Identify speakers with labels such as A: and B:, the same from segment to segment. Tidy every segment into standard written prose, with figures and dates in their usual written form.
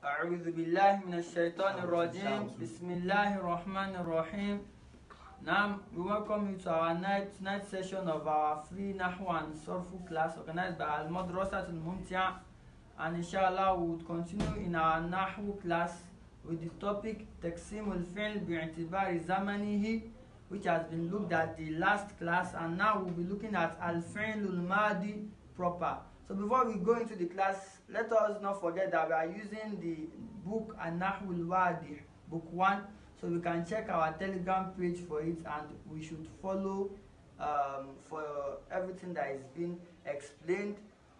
A: أعوذ بالله من الشيطان الرجيم بسم الله الرحمن الرحيم. Now we welcome you to our night session of our free Nahw and Sorfu class organized by Al-Madrasat Al-Mumtia, and inshallah we would continue in our Nahw class with the topic تقسيم الفعل باعتبار زمنه, which has been looked at the last class, and now we'll be looking at Al-Fi'l Al-Madi proper. So before we go into the class, let us not forget that we are using the book Nahw Al-Wadi, book 1, so we can check our Telegram page for it, and we should follow for everything that is being explained.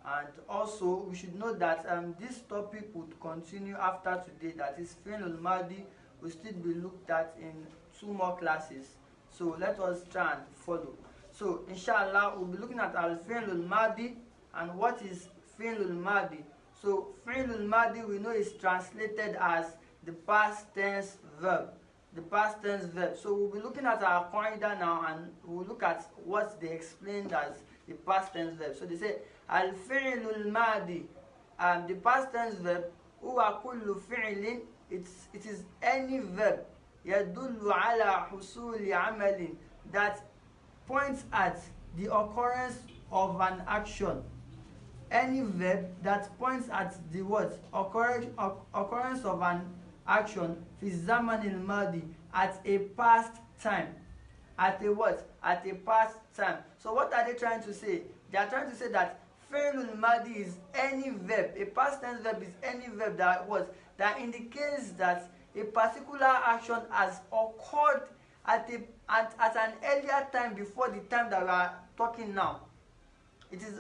A: And also we should know that this topic would continue after today, that is Fi'l Al-Madi will still be looked at in 2 more classes. So let us try and follow. So inshallah we'll be looking at Al-Fi'l Al-Madi. And what is Fi'l Al-Madi? So Fi'l Al-Madi we know is translated as the past tense verb. The past tense verb. So we'll be looking at our qaida now, and we'll look at what they explained as the past tense verb. So they say Al-Fi'l Al-Madi, the past tense verb, huwa kullu fi'lin, it is any verb yadullu ala husuli amalin, that points at the occurrence of an action. Any verb that points at the what? Occurrence of an action fi zaman al-madi, at a past time. At a what? At a past time. So what are they trying to say? They are trying to say that Fi'l al-madi is any verb. A past tense verb is any verb that what? That indicates that a particular action has occurred at an earlier time before the time that we are talking now. It is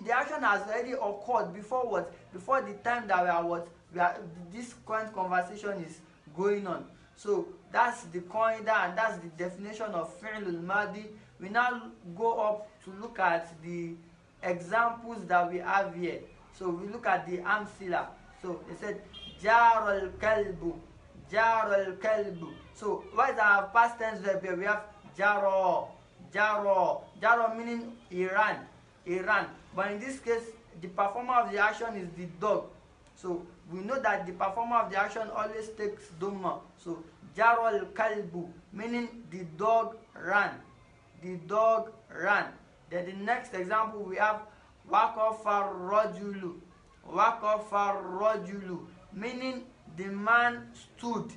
A: the action has already occurred before what? Before the time that this current conversation is going on. So that's the qaida, and that's the definition of Fi'l Al-Madi. We now go up to look at the examples that we have here. So we look at the amsila. So they said jar al-kalbu, jar al-kalbu. So what is our past tense verb here? We have jaro, jaro, jaro meaning Iran. But in this case, the performer of the action is the dog. So we know that the performer of the action always takes dhamma. So jaro al-kalbu, meaning the dog ran. The dog ran. Then the next example we have waqafa rajulu, waqafa rajulu, meaning the man stood.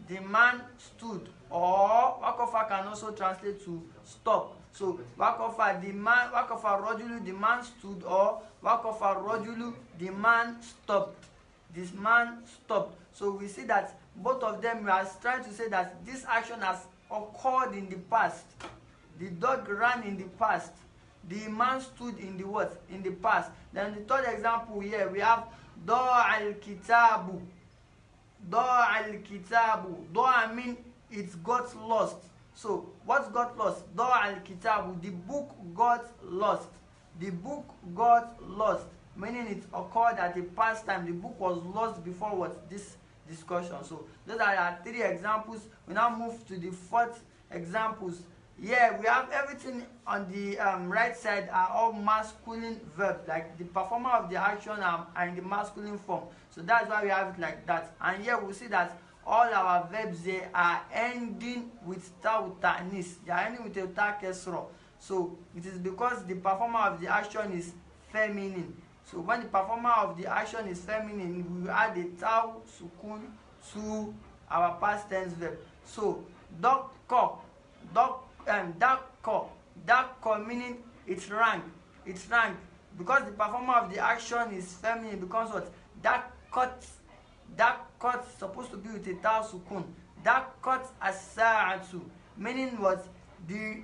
A: The man stood. Or waqafa can also translate to stop. So waqafa, the man, waqafa rajulu, the man stood, or waqafa rajulu, the man stopped. This man stopped. So we see that both of them are trying to say that this action has occurred in the past. The dog ran in the past. The man stood in the what? In the past. Then the third example here we have da'a al-kitabu. Da'a al-kitabu. Da'a mean it got lost. So what got lost? Da'a al-kitabu. The book got lost. The book got lost. Meaning it occurred at a past time. The book was lost before what? This discussion. So those are our 3 examples. We now move to the 4th examples. Yeah, we have everything on the right side are all masculine verbs, like the performer of the action are in the masculine form. So that's why we have it like that. And here we see that all our verbs there are ending with ta'u ta'nis. They are ending with a ta kesra. So it is because the performer of the action is feminine. So when the performer of the action is feminine, we add a ta'u sukun to our past tense verb. So dakko, dakko meaning it's rank. It's rank. Because the performer of the action is feminine, because what? Dakot supposed to be with a ta sukun. Dakot as-sa'atu, meaning what? The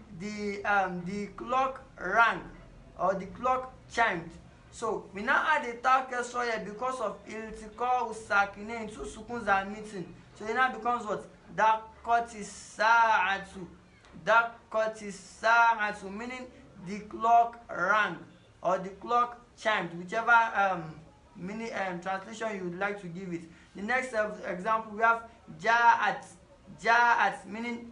A: clock rang, or the clock chimed. So we now add a ta kesra here because of iltiqa usakinain, 2 sukuns are meeting. So it now becomes what? Dakot is-sa'atu. Dakot is-sa'atu, meaning the clock rang or the clock chimed, whichever translation you would like to give it. The next example we have ja'at, meaning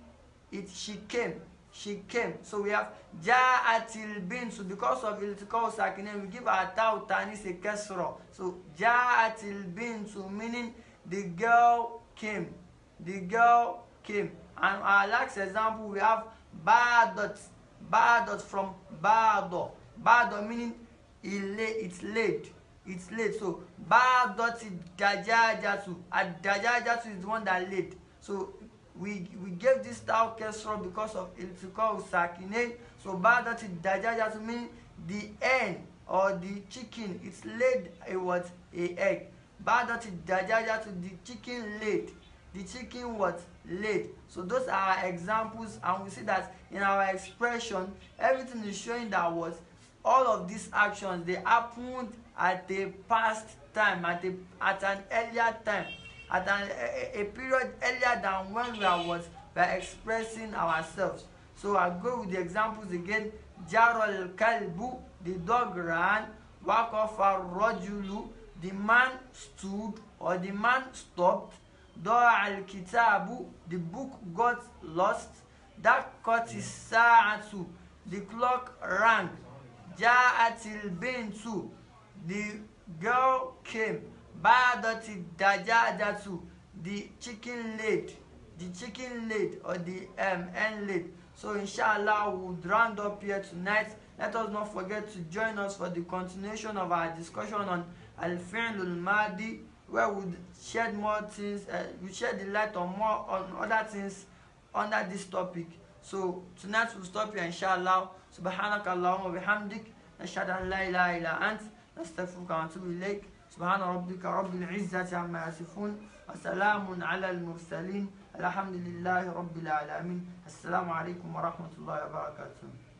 A: she came. she came. So we have ja'atil bintu. Because of iltiqa sakinain, we give our ta'u tanis a kasra. So ja'atil bintu, meaning the girl came. The girl came. And our last example, we have ba'dot. Ba'dot from ba'do. Ba'do meaning it's laid. It's laid. So ba'dot dajajatu. Ad-dajajatu is the one that laid. So we gave this ta'u kasra because of iltiqa sakinain. So ba'dot dajajatu meaning the hen or the chicken. It's laid a egg. Ba'dot dajajatu, the chicken laid. The chicken was laid. So those are our examples, and we see that in our expression, everything is showing that what all of these actions, they happened at a past time, at an earlier time, at a period earlier than when we are expressing ourselves. So I'll go with the examples again. Jarol kalbu, the dog ran. Waqafa rajulu, the man stood or the man stopped. Da'a al-kitabu, the book got lost. Daqqatis sa'atu, the clock rang. Ja'atil bintu, the girl came. Ba'dati dajajatu, the chicken laid. The chicken laid or the hen laid. So inshallah we'll round up here tonight. Let us not forget to join us for the continuation of our discussion on al-fi'lul madi, where we shed more things, we shed the light on more on other things under this topic. So tonight we'll stop here inshallah. Subhanaka Allahumma bihamdik, nashhadu an la ilaha illa ant, nastaghfiruka wa natubu ilayk. Subhana rabbika rabbil izzati amma yasifun, wa salamun ala al-mursalin, alhamdulillahi rabbil alamin. Assalamu alaikum wa rahmatullahi wa barakatuh.